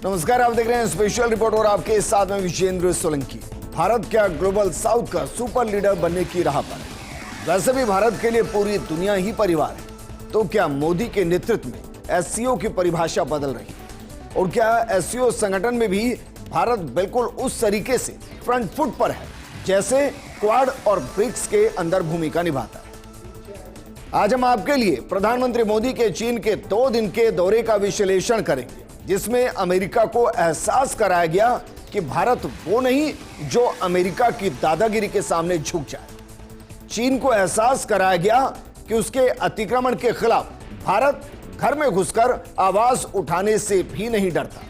नमस्कार, आप देख रहे हैं स्पेशल रिपोर्ट और आपके साथ में विजेंद्र सोलंकी। भारत क्या ग्लोबल साउथ का सुपर लीडर बनने की राह पर है? वैसे भी भारत के लिए पूरी दुनिया ही परिवार है, तो क्या मोदी के नेतृत्व में एससीओ की परिभाषा बदल रही है? और क्या एससीओ संगठन में भी भारत बिल्कुल उस तरीके से फ्रंट फुट पर है जैसे क्वाड और ब्रिक्स के अंदर भूमिका निभाता है? आज हम आपके लिए प्रधानमंत्री मोदी के चीन के 2 दिन के दौरे का विश्लेषण करेंगे, जिसमें अमेरिका को एहसास कराया गया कि भारत वो नहीं जो अमेरिका की दादागिरी के सामने झुक जाए। चीन को एहसास कराया गया कि उसके अतिक्रमण के खिलाफ भारत घर में घुसकर आवाज उठाने से भी नहीं डरता।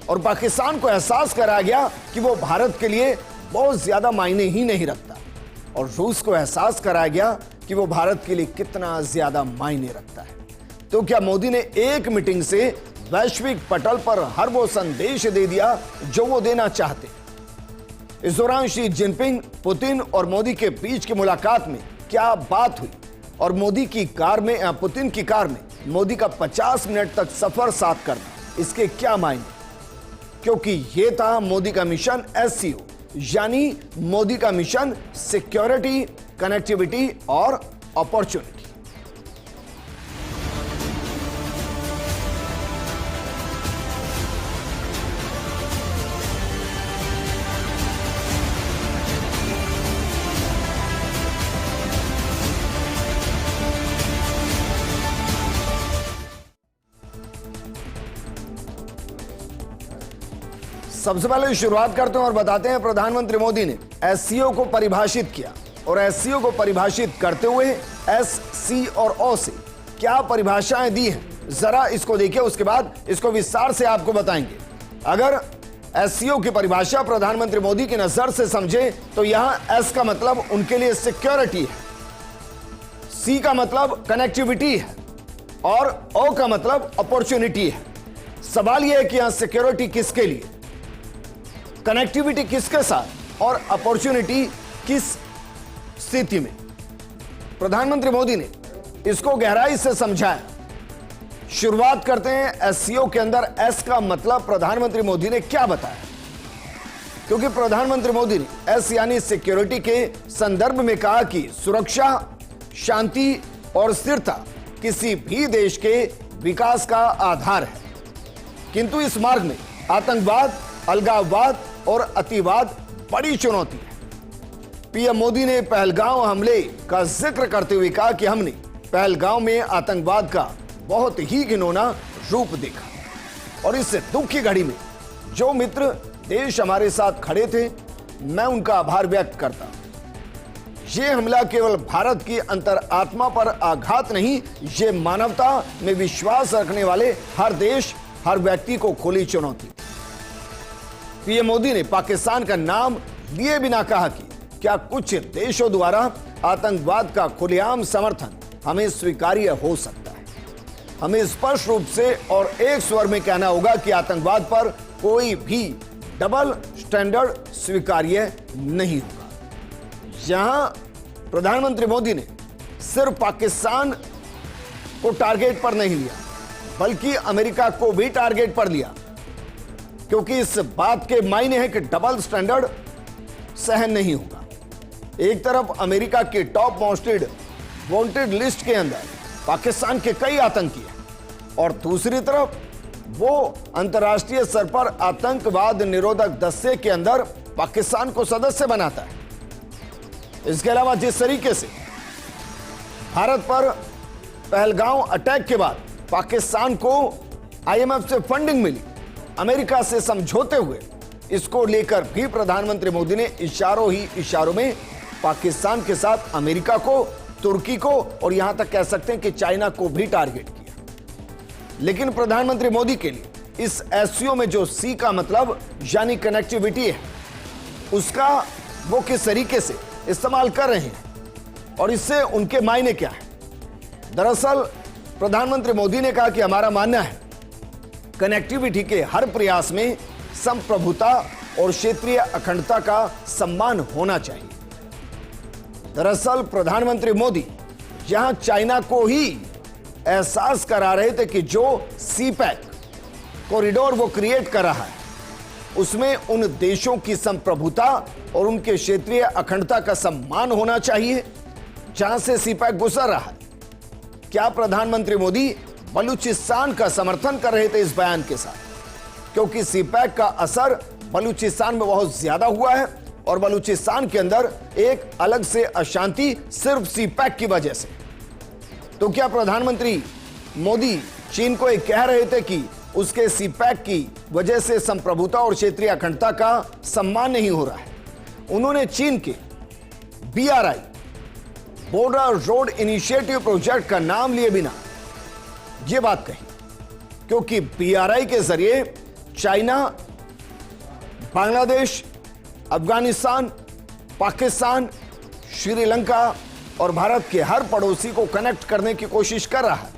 और पाकिस्तान को एहसास कराया गया कि वो भारत के लिए बहुत ज्यादा मायने ही नहीं रखता। और रूस को एहसास कराया गया कि वो भारत के लिए कितना ज्यादा मायने रखता है। तो क्या मोदी ने एक मीटिंग से वैश्विक पटल पर हर वो संदेश दे दिया जो वो देना चाहते? इस दौरान शी जिनपिंग, पुतिन और मोदी के बीच की मुलाकात में क्या बात हुई? और मोदी की कार में पुतिन की कार में मोदी का 50 मिनट तक सफर साथ करना, इसके क्या मायने? क्योंकि ये था मोदी का मिशन एससीओ, यानी मोदी का मिशन सिक्योरिटी, कनेक्टिविटी और अपॉर्चुनिटी। सबसे पहले शुरुआत करते हैं और बताते हैं प्रधानमंत्री मोदी ने एससीओ को परिभाषित किया और एससीओ को परिभाषित करते हुए एस, सी और ओ से क्या परिभाषाएं दी हैं, जरा इसको देखिए, उसके बाद इसको विस्तार से आपको बताएंगे। अगर एससीओ की परिभाषा प्रधानमंत्री मोदी की नजर से समझे तो यहां एस का मतलब उनके लिए सिक्योरिटी है, सी का मतलब कनेक्टिविटी है और ओ का मतलब अपॉर्चुनिटी है। सवाल यह है कि यहां सिक्योरिटी किसके लिए, कनेक्टिविटी किसके साथ और अपॉर्चुनिटी किस स्थिति में? प्रधानमंत्री मोदी ने इसको गहराई से समझाया। शुरुआत करते हैं एससीओ के अंदर एस का मतलब प्रधानमंत्री मोदी ने क्या बताया, क्योंकि प्रधानमंत्री मोदी ने एस यानी सिक्योरिटी के संदर्भ में कहा कि सुरक्षा, शांति और स्थिरता किसी भी देश के विकास का आधार है। किंतु इस मार्ग में आतंकवाद, अलगाववाद और अतिवाद बड़ी चुनौती है। पीएम मोदी ने पहलगांव हमले का जिक्र करते हुए कहा कि हमने पहलगांव में आतंकवाद का बहुत ही घिनौना रूप देखा और इस दुख की घड़ी में जो मित्र देश हमारे साथ खड़े थे, मैं उनका आभार व्यक्त करता हूं। ये हमला केवल भारत की अंतरात्मा पर आघात नहीं, ये मानवता में विश्वास रखने वाले हर देश, हर व्यक्ति को खुली चुनौती। पीएम मोदी ने पाकिस्तान का नाम लिए बिना कहा कि क्या कुछ देशों द्वारा आतंकवाद का खुलेआम समर्थन हमें स्वीकार्य हो सकता है? हमें स्पष्ट रूप से और एक स्वर में कहना होगा कि आतंकवाद पर कोई भी डबल स्टैंडर्ड स्वीकार्य नहीं होगा। यहां प्रधानमंत्री मोदी ने सिर्फ पाकिस्तान को टारगेट पर नहीं लिया, बल्कि अमेरिका को भी टारगेट पर लिया, क्योंकि इस बात के मायने हैं कि डबल स्टैंडर्ड सहन नहीं होगा। एक तरफ अमेरिका की टॉप मोस्ट वांटेड लिस्ट के अंदर पाकिस्तान के कई आतंकी हैं और दूसरी तरफ वो अंतर्राष्ट्रीय स्तर पर आतंकवाद निरोधक दस्ते के अंदर पाकिस्तान को सदस्य बनाता है। इसके अलावा जिस तरीके से भारत पर पहलगांव अटैक के बाद पाकिस्तान को आईएमएफ से फंडिंग मिली, अमेरिका से समझौते हुए, इसको लेकर भी प्रधानमंत्री मोदी ने इशारों ही इशारों में पाकिस्तान के साथ अमेरिका को, तुर्की को और यहां तक कह सकते हैं कि चाइना को भी टारगेट किया। लेकिन प्रधानमंत्री मोदी के लिए इस एससीओ में जो सी का मतलब यानी कनेक्टिविटी है, उसका वो किस तरीके से इस्तेमाल कर रहे हैं और इससे उनके मायने क्या है? दरअसल प्रधानमंत्री मोदी ने कहा कि हमारा मानना है कनेक्टिविटी के हर प्रयास में संप्रभुता और क्षेत्रीय अखंडता का सम्मान होना चाहिए। दरअसल प्रधानमंत्री मोदी यहां चाइना को ही एहसास करा रहे थे कि जो सी पैक कॉरिडोर वो क्रिएट कर रहा है उसमें उन देशों की संप्रभुता और उनके क्षेत्रीय अखंडता का सम्मान होना चाहिए जहां से सीपैक गुजर रहा है। क्या प्रधानमंत्री मोदी बलूचिस्तान का समर्थन कर रहे थे इस बयान के साथ? क्योंकि सीपैक का असर बलूचिस्तान में बहुत ज्यादा हुआ है और बलूचिस्तान के अंदर एक अलग से अशांति सिर्फ सीपैक की वजह से। तो क्या प्रधानमंत्री मोदी चीन को एक कह रहे थे कि उसके सीपैक की वजह से संप्रभुता और क्षेत्रीय अखंडता का सम्मान नहीं हो रहा है? उन्होंने चीन के BRI border road initiative project का नाम लिए बिना यह बात कही, क्योंकि BRI के जरिए चाइना, बांग्लादेश, अफगानिस्तान, पाकिस्तान, श्रीलंका और भारत के हर पड़ोसी को कनेक्ट करने की कोशिश कर रहा है।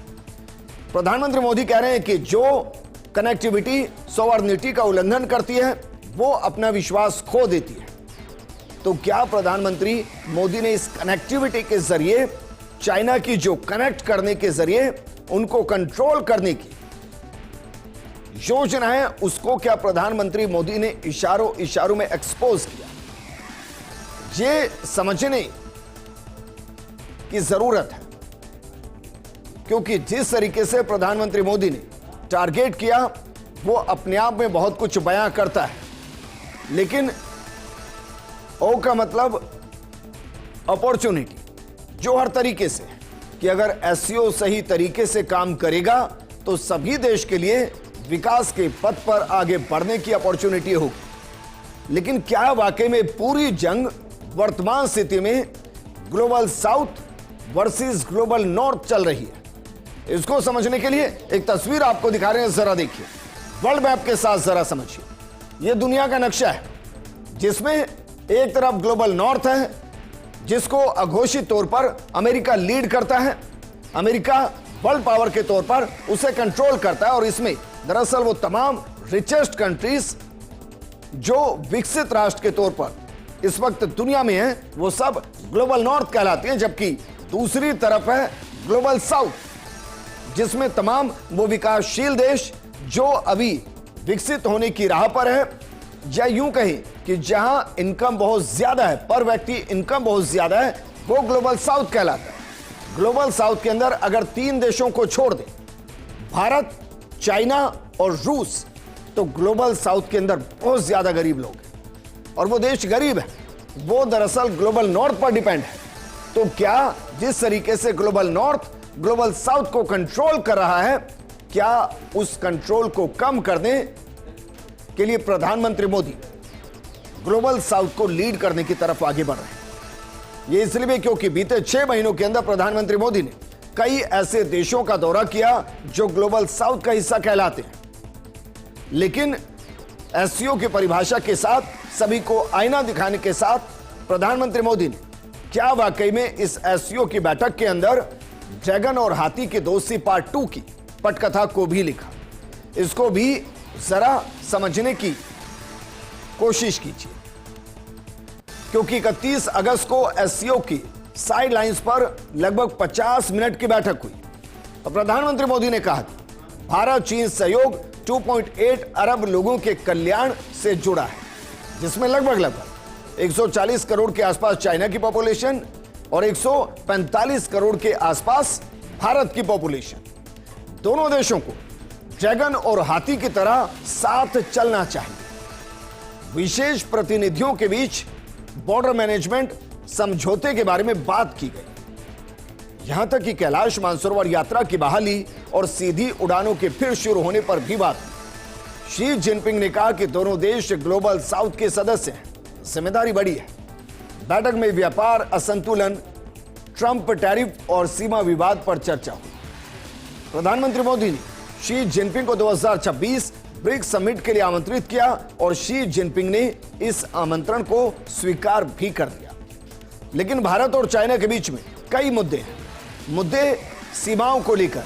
प्रधानमंत्री मोदी कह रहे हैं कि जो कनेक्टिविटी सॉवरेनिटी का उल्लंघन करती है वो अपना विश्वास खो देती है। तो क्या प्रधानमंत्री मोदी ने इस कनेक्टिविटी के जरिए चाइना की जो कनेक्ट करने के जरिए उनको कंट्रोल करने की योजना है उसको क्या प्रधानमंत्री मोदी ने इशारों इशारों में एक्सपोज किया? ये समझने की जरूरत है, क्योंकि जिस तरीके से प्रधानमंत्री मोदी ने टारगेट किया वो अपने आप में बहुत कुछ बयां करता है, लेकिन ओ का मतलब अपॉर्चुनिटी, जो हर तरीके से है कि अगर एससीओ सही तरीके से काम करेगा तो सभी देश के लिए विकास के पथ पर आगे बढ़ने की अपॉर्चुनिटी होगी। लेकिन क्या वाकई में पूरी जंग वर्तमान स्थिति में global south versus global north चल रही है? इसको समझने के लिए एक तस्वीर आपको दिखा रहे हैं, जरा देखिए। वर्ल्ड मैप के साथ जरा समझिए। यह दुनिया का नक्शा है जिसमें एक तरफ ग्लोबल नॉर्थ है जिसको अघोषित तौर पर अमेरिका लीड करता है। अमेरिका वर्ल्ड पावर के तौर पर उसे कंट्रोल करता है और इसमें दरअसल वो तमाम रिचेस्ट कंट्रीज जो विकसित राष्ट्र के तौर पर इस वक्त दुनिया में है वो सब ग्लोबल नॉर्थ कहलाती हैं, जबकि दूसरी तरफ है ग्लोबल साउथ जिसमें तमाम वो विकासशील देश जो अभी विकसित होने की राह पर है, या यूं कहें कि जहां इनकम बहुत ज्यादा है, पर व्यक्ति इनकम बहुत ज्यादा है, वो ग्लोबल साउथ कहलाता है। ग्लोबल साउथ के अंदर अगर 3 देशों को छोड़ दें, भारत, चाइना और रूस, तो ग्लोबल साउथ के अंदर बहुत ज्यादा गरीब लोग हैं और वो देश गरीब है वो दरअसल ग्लोबल नॉर्थ पर डिपेंड है। तो क्या जिस तरीके से ग्लोबल नॉर्थ ग्लोबल साउथ को कंट्रोल कर रहा है, क्या उस कंट्रोल को कम करने के लिए प्रधानमंत्री मोदी ग्लोबल साउथ को लीड करने की तरफ आगे बढ़ रहे हैं? यह इसलिए भी क्योंकि बीते 6 महीनों के अंदर प्रधानमंत्री मोदी ने कई ऐसे देशों का दौरा किया जो ग्लोबल साउथ का हिस्सा कहलाते हैं, लेकिन एससीओ की परिभाषा के साथ, सभी को आईना दिखाने के साथ प्रधानमंत्री मोदी ने क्या वाकई में इस एससीओ की बैठक के अंदर ड्रैगन और हाथी की दोस्ती पार्ट 2 की पटकथा को भी लिखा? इसको भी जरा समझने की कोशिश कीजिए, क्योंकि 31 अगस्त को एससीओ की साइड लाइंस पर लगभग 50 मिनट की बैठक हुई और प्रधानमंत्री मोदी ने कहा कि भारत चीन सहयोग 2.8 अरब लोगों के कल्याण से जुड़ा है, जिसमें लगभग 140 करोड़ के आसपास चाइना की पॉपुलेशन और 145 करोड़ के आसपास भारत की पॉपुलेशन। दोनों देशों को ड्रैगन और हाथी की तरह साथ चलना चाहिए। विशेष प्रतिनिधियों के बीच बॉर्डर मैनेजमेंट समझौते के बारे में बात की गई। यहां तक कि कैलाश मानसरोवर यात्रा की बहाली और सीधी उड़ानों के फिर शुरू होने पर भी बात की। शी जिनपिंग ने कहा कि दोनों देश ग्लोबल साउथ के सदस्य हैं, जिम्मेदारी बड़ी है। बैठक में व्यापार असंतुलन, ट्रंप टैरिफ और सीमा विवाद पर चर्चा हुई। प्रधानमंत्री मोदी ने शी जिनपिंग को 2026 ब्रिक्स समिट के लिए आमंत्रित किया और शी जिनपिंग ने इस आमंत्रण को स्वीकार भी कर दिया। लेकिन भारत और चाइना के बीच में कई मुद्दे हैं। मुद्दे सीमाओं को लेकर।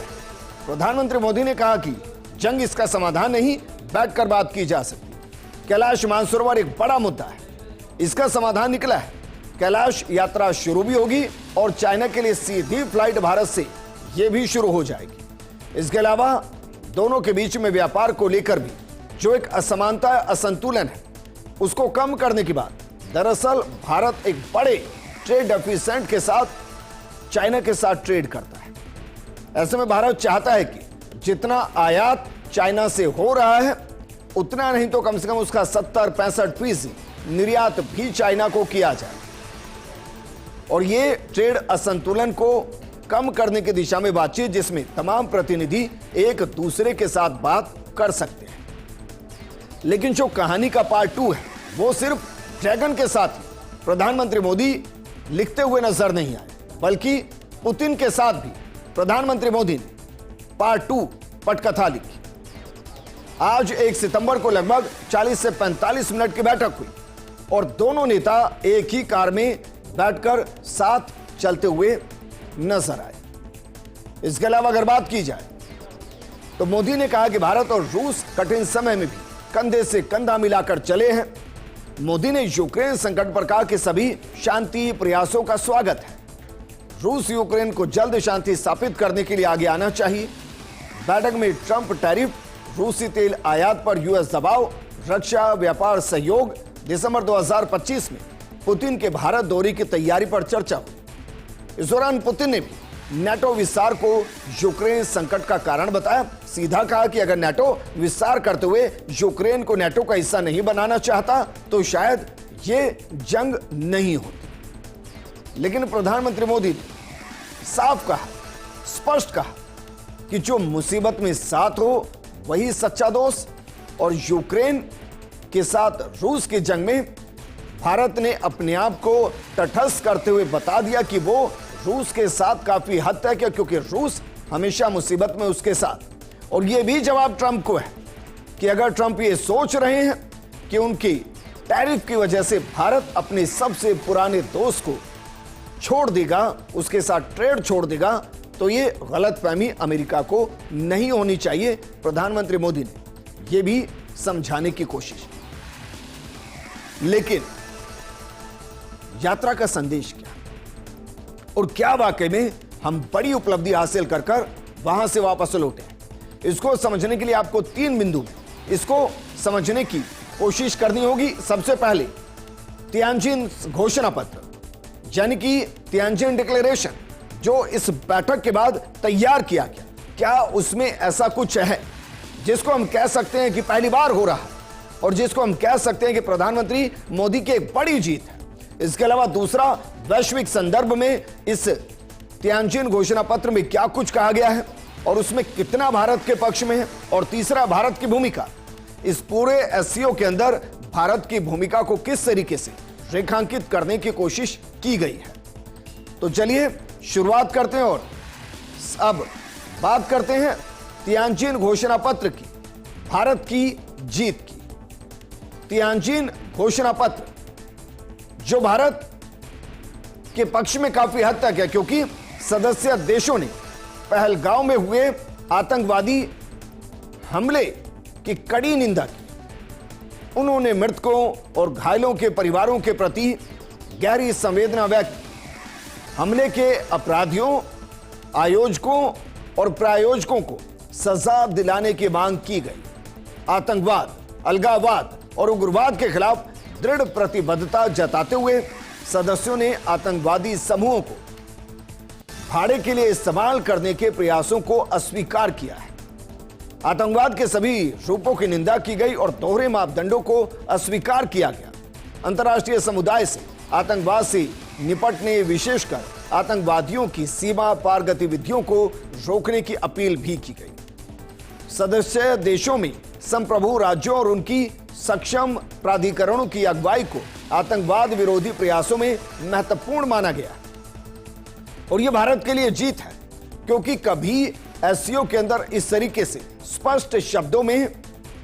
प्रधानमंत्री मोदी ने कहा कि जंग इसका समाधान नहीं, बैठकर बात की जा सकती। कैलाश मानसरोवर एक बड़ा मुद्दा है, इसका समाधान निकला है। कैलाश यात्रा शुरू भी होगी और चाइना के लिए सीधी फ्लाइट भारत से यह भी शुरू हो जाएगी। इसके अलावा दोनों के बीच में व्यापार को लेकर भी जो एक असमानता, असंतुलन है, उसको कम करने की बात। दरअसल भारत एक बड़े ट्रेड डेफिसिट के साथ चाइना के साथ ट्रेड करता है। ऐसे में भारत चाहता है कि जितना आयात चाइना से हो रहा है उतना नहीं तो कम से कम उसका 70-65% निर्यात भी चाइना को किया जाए और ये ट्रेड असंतुलन को कम करने की दिशा में बातचीत, जिसमें तमाम प्रतिनिधि एक दूसरे के साथ बात कर सकते हैं। लेकिन जो कहानी का पार्ट 2 है वो सिर्फ ड्रैगन के साथ ही प्रधानमंत्री मोदी लिखते हुए नजर नहीं आए, बल्कि पुतिन के साथ भी प्रधानमंत्री मोदी ने पार्ट 2 पटकथा लिखी। आज 1 सितंबर को लगभग 40 से 45 मिनट की बैठक हुई और दोनों नेता एक ही कार में बैठकर साथ चलते हुए नजर आए। इसके अलावा अगर बात की जाए तो मोदी ने कहा कि भारत और रूस कठिन समय में भी कंधे से कंधा मिलाकर चले हैं। मोदी ने यूक्रेन संकट पर कहा कि सभी शांति प्रयासों का स्वागत है। रूस यूक्रेन को जल्द शांति स्थापित करने के लिए आगे आना चाहिए। बैठक में ट्रंप टैरिफ, रूसी तेल आयात पर यूएस दबाव, रक्षा व्यापार सहयोग, दिसंबर 2025 में पुतिन के भारत दौरे की तैयारी पर चर्चा हुई। इस दौरान पुतिन ने भी नाटो विस्तार को यूक्रेन संकट का कारण बताया। सीधा कहा कि अगर नाटो विस्तार करते हुए यूक्रेन को नाटो का हिस्सा नहीं बनाना चाहता तो शायद ये जंग नहीं होती। लेकिन प्रधानमंत्री मोदी ने साफ कहा, स्पष्ट कहा कि जो मुसीबत में साथ हो वही सच्चा दोस्त, और यूक्रेन के साथ रूस की जंग में भारत ने अपने आप को तटस्थ करते हुए बता दिया कि वो रूस के साथ काफी हद तक है, क्योंकि रूस हमेशा मुसीबत में उसके साथ। और ये भी जवाब ट्रंप को है कि अगर ट्रंप ये सोच रहे हैं कि उनकी टैरिफ की वजह से भारत अपने सबसे पुराने दोस्त को छोड़ देगा, उसके साथ ट्रेड छोड़ देगा, तो ये गलतफहमी अमेरिका को नहीं होनी चाहिए। प्रधानमंत्री मोदी ने यह भी समझाने की कोशिश। लेकिन यात्रा का संदेश क्या और क्या वाकई में हम बड़ी उपलब्धि हासिल कर कर वहां से वापस लौटे, इसको समझने के लिए आपको 3 बिंदु में इसको समझने की कोशिश करनी होगी। सबसे पहले तियानजिन घोषणा पत्र, यानी कि तियानजिन डिक्लेरेशन, जो इस बैठक के बाद तैयार किया गया, क्या उसमें ऐसा कुछ है जिसको हम कह सकते हैं कि पहली बार हो रहा है और जिसको हम कह सकते हैं कि प्रधानमंत्री मोदी की एक बड़ी जीत है। इसके अलावा दूसरा, वैश्विक संदर्भ में इस तियानजिन घोषणा पत्र में क्या कुछ कहा गया है और उसमें कितना भारत के पक्ष में है। और तीसरा, भारत की भूमिका, इस पूरे एससीओ के अंदर भारत की भूमिका को किस तरीके से रेखांकित करने की कोशिश की गई है। तो चलिए शुरुआत करते हैं और अब बात करते हैं तियानजिन घोषणा पत्र की, भारत की जीत की। तियानजिन घोषणा पत्र जो भारत के पक्ष में काफी हद तक है, क्योंकि सदस्य देशों ने पहलगांव में हुए आतंकवादी हमले की कड़ी निंदा की। उन्होंने मृतकों और घायलों के परिवारों के प्रति गहरी संवेदना व्यक्त की। हमले के अपराधियों, आयोजकों और प्रायोजकों को सजा दिलाने की मांग की गई। आतंकवाद, अलगाववाद और उग्रवाद के खिलाफ दृढ़ प्रतिबद्धता जताते हुए सदस्यों ने आतंकवादी समूहों को भाड़े के लिए इस्तेमाल करने के प्रयासों को अस्वीकार किया है। आतंकवाद के सभी रूपों की निंदा की गई और दोहरे मापदंडों को अस्वीकार किया गया। अंतर्राष्ट्रीय समुदाय से आतंकवाद से निपटने, विशेषकर आतंकवादियों की सीमा पार गतिविधियों को रोकने की अपील भी की गई। सदस्य देशों में संप्रभु राज्यों और उनकी सक्षम प्राधिकरणों की अगुवाई को आतंकवाद विरोधी प्रयासों में महत्वपूर्ण माना गया और यह भारत के लिए जीत है, क्योंकि कभी एससीओ के अंदर इस तरीके से स्पष्ट शब्दों में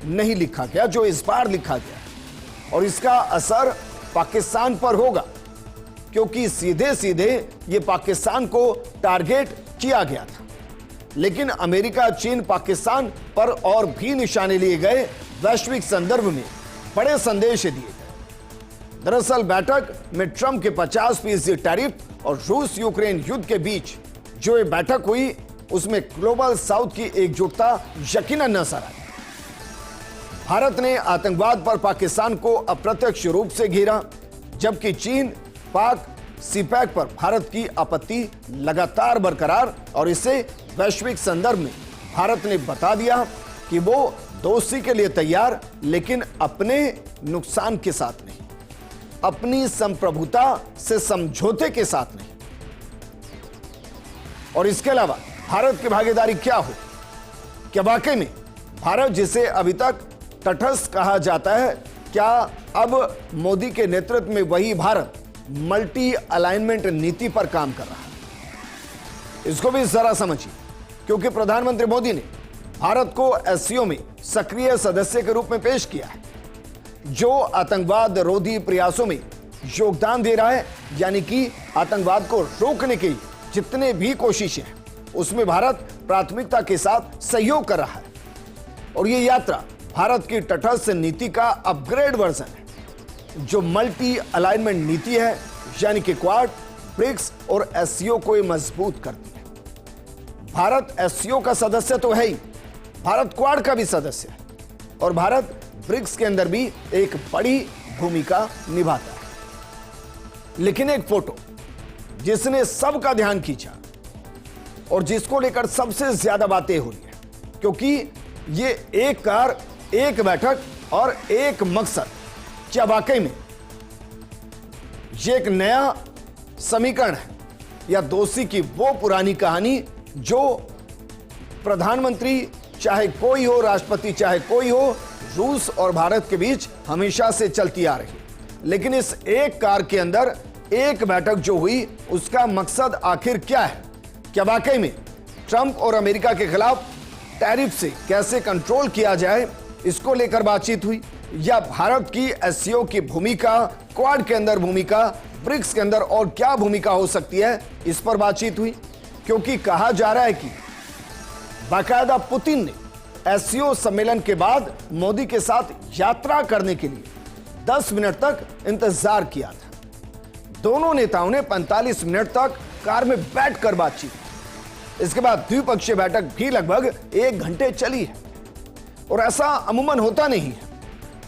नहीं लिखा गया जो इस बार लिखा गया। और इसका असर पाकिस्तान पर होगा, क्योंकि सीधे सीधे ये पाकिस्तान को टारगेट किया गया था। लेकिन अमेरिका, चीन, पाकिस्तान पर और भी निशाने लिए गए। वैश्विक संदर्भ में बड़े संदेश दिए गए। दरअसल बैठक में ट्रंप के 50% टैरिफ और रूस यूक्रेन युद्ध के बीच जो ये बैठक हुई, उसमें ग्लोबल साउथ की एकजुटता यकीनन नजर आई। भारत ने आतंकवाद पर पाकिस्तान को अप्रत्यक्ष रूप से घेरा, जबकि चीन पाक सीपैक पर भारत की आपत्ति लगातार बरकरार, और इससे वैश्विक संदर्भ में भारत ने बता दिया कि वो दोस्ती के लिए तैयार, लेकिन अपने नुकसान के साथ नहीं, अपनी संप्रभुता से समझौते के साथ नहीं। और इसके अलावा भारत की भागीदारी क्या हो? क्या वाकई में भारत, जिसे अभी तक तटस्थ कहा जाता है, क्या अब मोदी के नेतृत्व में वही भारत मल्टी अलाइनमेंट नीति पर काम कर रहा है? इसको भी जरा समझिए, क्योंकि प्रधानमंत्री मोदी ने भारत को एससीओ में सक्रिय सदस्य के रूप में पेश किया है, जो आतंकवाद रोधी प्रयासों में योगदान दे रहा है। यानी कि आतंकवाद को रोकने की जितने भी कोशिशें हैं, उसमें भारत प्राथमिकता के साथ सहयोग कर रहा है। और यह यात्रा भारत की तटस्थ नीति का अपग्रेड वर्जन है, जो मल्टी अलाइनमेंट नीति है, यानी कि क्वाड, ब्रिक्स और एससीओ को मजबूत करती है। भारत एससीओ का सदस्य तो है ही, भारत क्वाड का भी सदस्य है, और भारत ब्रिक्स के अंदर भी एक बड़ी भूमिका निभाता है। लेकिन एक फोटो जिसने सबका ध्यान खींचा और जिसको लेकर सबसे ज्यादा बातें हो रही है, क्योंकि ये एक कार, एक बैठक और एक मकसद, क्या वाकई में ये एक नया समीकरण है, या दोस्ती की वो पुरानी कहानी जो प्रधानमंत्री चाहे कोई हो, राष्ट्रपति चाहे कोई हो, रूस और भारत के बीच हमेशा से चलती आ रही है। लेकिन इस एक कार के अंदर एक बैठक जो हुई, उसका मकसद आखिर क्या है? क्या वाकई में ट्रंप और अमेरिका के खिलाफ टैरिफ से कैसे कंट्रोल किया जाए, इसको लेकर बातचीत हुई, या भारत की एससीओ की भूमिका, क्वाड के अंदर भूमिका, ब्रिक्स के अंदर और क्या भूमिका हो सकती है, इस पर बातचीत हुई। क्योंकि कहा जा रहा है कि बाकायदा पुतिन ने एससीओ सम्मेलन के बाद मोदी के साथ यात्रा करने के लिए 10 मिनट तक इंतजार किया था। दोनों नेताओं ने 45 मिनट तक कार में बैठकर बातचीत की। इसके बाद द्विपक्षीय बैठक भी लगभग 1 घंटे चली है, और ऐसा अमूमन होता नहीं है।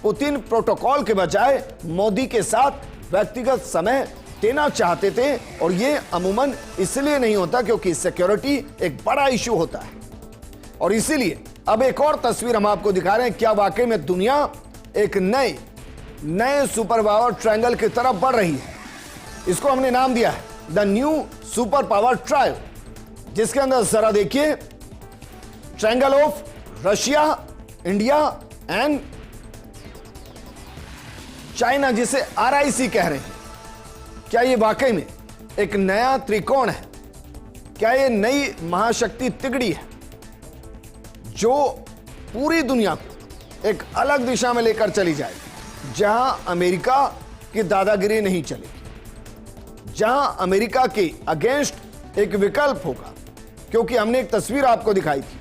पुतिन प्रोटोकॉल के बजाय मोदी के साथ व्यक्तिगत समय देना चाहते थे, और यह अमूमन इसलिए नहीं होता क्योंकि सिक्योरिटी एक बड़ा इशू होता है। और इसीलिए अब एक और तस्वीर हम आपको दिखा रहे हैं। क्या वाकई में दुनिया एक नए सुपर पावर ट्रायंगल की तरफ बढ़ रही है? इसको हमने नाम दिया है the new super power trial, जिसके अंदर जरा देखिए, triangle of Russia, India and China, जिसे RIC कह रहे हैं। क्या ये वाकई में एक नया त्रिकोण है? क्या ये नई महाशक्ति तिगड़ी है, जो पूरी दुनिया को एक अलग दिशा में लेकर चली जाएगी, जहां अमेरिका की दादागिरी नहीं चलेगी, जहां अमेरिका के अगेंस्ट एक विकल्प होगा? क्योंकि हमने एक तस्वीर आपको दिखाई थी,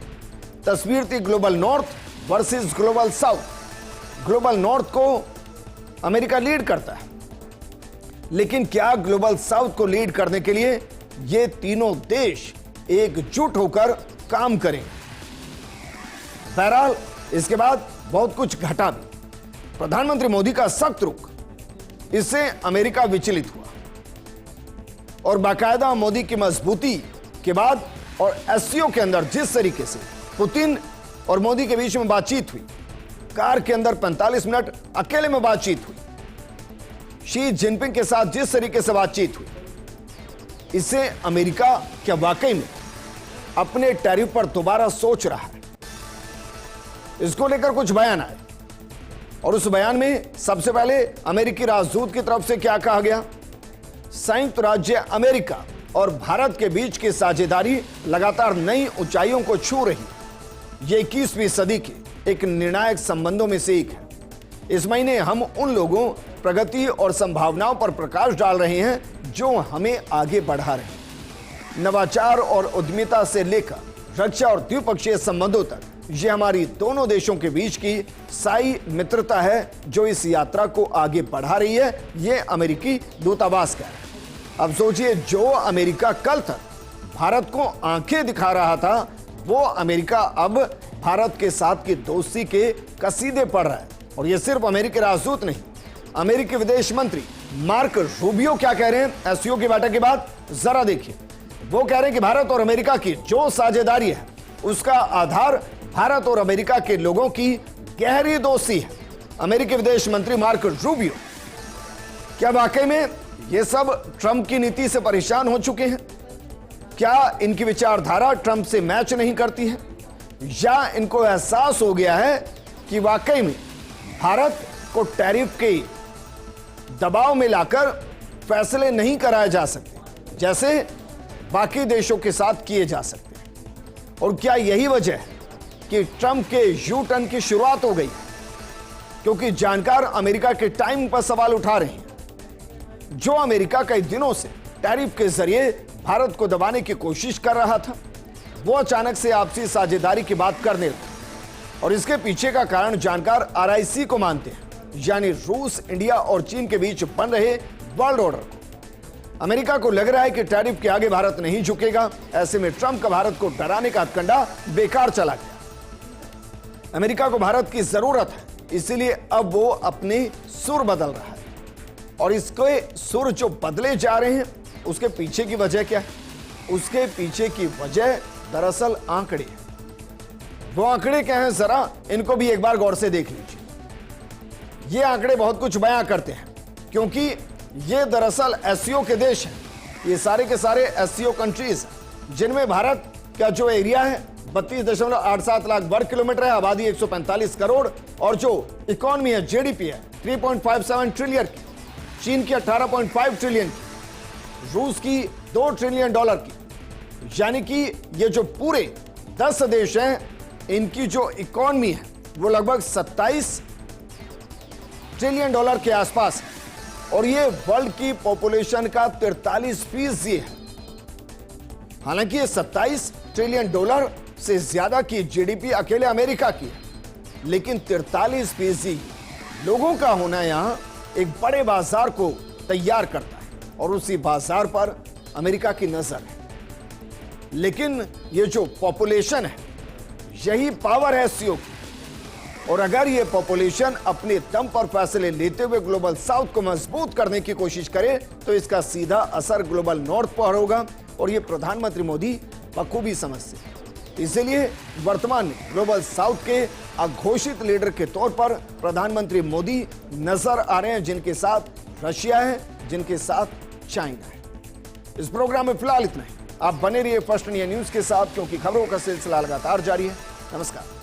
तस्वीर थी global north versus global south. Global north को अमेरिका लीड करता है, लेकिन क्या ग्लोबल साउथ को लीड करने के लिए ये तीनों देश एकजुट होकर काम करेंगे? बहरहाल इसके बाद बहुत कुछ घटा भी। प्रधानमंत्री मोदी का सख्त रुख, इससे अमेरिका विचलित हुआ, और बाकायदा मोदी की मजबूती के बाद और एससीओ के अंदर जिस तरीके से पुतिन और मोदी के बीच में बातचीत हुई, कार के अंदर 45 मिनट अकेले में बातचीत हुई, शी जिनपिंग के साथ जिस तरीके से बातचीत हुई, इससे अमेरिका क्या वाकई में अपने टैरिफ पर दोबारा सोच रहा है? इसको लेकर कुछ बयान आए, और उस बयान में सबसे पहले अमेरिकी राजदूत की तरफ से क्या कहा गया? संयुक्त राज्य अमेरिका और भारत के बीच की साझेदारी लगातार नई ऊंचाइयों को छू रही है। ये 21वीं सदी के एक निर्णायक संबंधों में से एक है। इस महीने हम उन लोगों, प्रगति और संभावनाओं पर प्रकाश डाल रहे हैं जो हमें आगे बढ़ा रहे हैं। नवाचार और उद्यमिता से लेकर रक्षा और द्विपक्षीय संबंधों तक, ये हमारी दोनों देशों के बीच की स्थायी मित्रता है जो इस यात्रा को आगे बढ़ा रही है, ये अमेरिकी दूतावास का है। अब सोचिए, जो अमेरिका कल तक भारत को आंखें दिखा रहा था, वो अमेरिका अब भारत के साथ की दोस्ती के कसीदे पढ़ रहा है। और ये सिर्फ अमेरिकी राजदूत नहीं, अमेरिकी विदेश मंत्री मार्क रूबियो क्या कह रहे हैं एससीओ की बैठक के बाद, जरा देखिए। वो कह रहे हैं कि भारत और अमेरिका की जो साझेदारी है उसका आधार भारत और अमेरिका के लोगों की गहरी दोस्ती है। अमेरिकी विदेश मंत्री मार्क रूबियो, क्या वाकई में ये सब ट्रंप की नीति से परेशान हो चुके हैं? क्या इनकी विचारधारा ट्रंप से मैच नहीं करती है, या इनको एहसास हो गया है कि वाकई में भारत को टैरिफ के दबाव में लाकर फैसले नहीं कराए जा सकते जैसे बाकी देशों के साथ किए जा सकते हैं? और क्या यही वजह है कि ट्रंप के यू टर्न की शुरुआत हो गई? क्योंकि जानकार अमेरिका के टाइम पर सवाल उठा रहे हैं। जो अमेरिका कई दिनों से टैरिफ के जरिए भारत को दबाने की कोशिश कर रहा था, वो अचानक से आपसी साझेदारी की बात करने लगा। और इसके पीछे का कारण जानकार आरआईसी को मानते हैं, यानी रूस, इंडिया और चीन के बीच बन रहे वर्ल्ड ऑर्डर को। अमेरिका को लग रहा है कि टैरिफ के आगे भारत नहीं झुकेगा। ऐसे में ट्रंप का भारत को डराने का हथकंडा बेकार चला गया। अमेरिका को भारत की जरूरत है, इसीलिए अब वो अपने सुर बदल रहा है। और इसके सुर जो बदले जा रहे हैं, उसके पीछे की वजह क्या है? उसके पीछे की वजह दरअसल आंकड़े हैं। वो आंकड़े क्या हैं, जरा इनको भी एक बार गौर से देख लीजिए। ये आंकड़े बहुत कुछ बयां करते हैं, क्योंकि ये दरअसल एससीओ के देश हैं। ये सारे के सारे एससीओ कंट्रीज, जिनमें भारत का जो एरिया है 32.87 लाख वर्ग किलोमीटर है, आबादी 145 करोड़, और जो इकोनॉमी है, जीडीपी है 3.57 ट्रिलियन की, चीन की 18.5 ट्रिलियन की, रूस की $2 ट्रिलियन की। यानी कि ये जो पूरे 10 देश हैं, इनकी जो इकोनॉमी है वो लगभग 27 ट्रिलियन के आसपास है। और ये वर्ल्ड की पॉपुलेशन का 43% है। हालांकि ये 27 ट्रिलियन डॉलर से ज्यादा की जीडीपी अकेले अमेरिका की है, लेकिन 43% लोगों का होना यहां एक बड़े बाजार को तैयार करता है, और उसी बाजार पर अमेरिका की नजर है। लेकिन ये जो पॉपुलेशन है, यही पावर है एससीओ की। और अगर ये पॉपुलेशन अपने दम पर फैसले लेते हुए ग्लोबल साउथ को मजबूत करने की कोशिश करे, तो इसका सीधा असर ग्लोबल नॉर्थ पर होगा। और ये प्रधानमंत्री मोदी बखूबी समझते हैं। इसलिए वर्तमान में ग्लोबल साउथ के अघोषित लीडर के तौर पर प्रधानमंत्री मोदी नजर आ रहे हैं, जिनके साथ रशिया है, जिनके साथ चाइना है। इस प्रोग्राम में फिलहाल इतना ही। आप बने रहिए फर्स्ट इंडिया न्यूज के साथ, क्योंकि खबरों का सिलसिला लगातार जारी है। नमस्कार।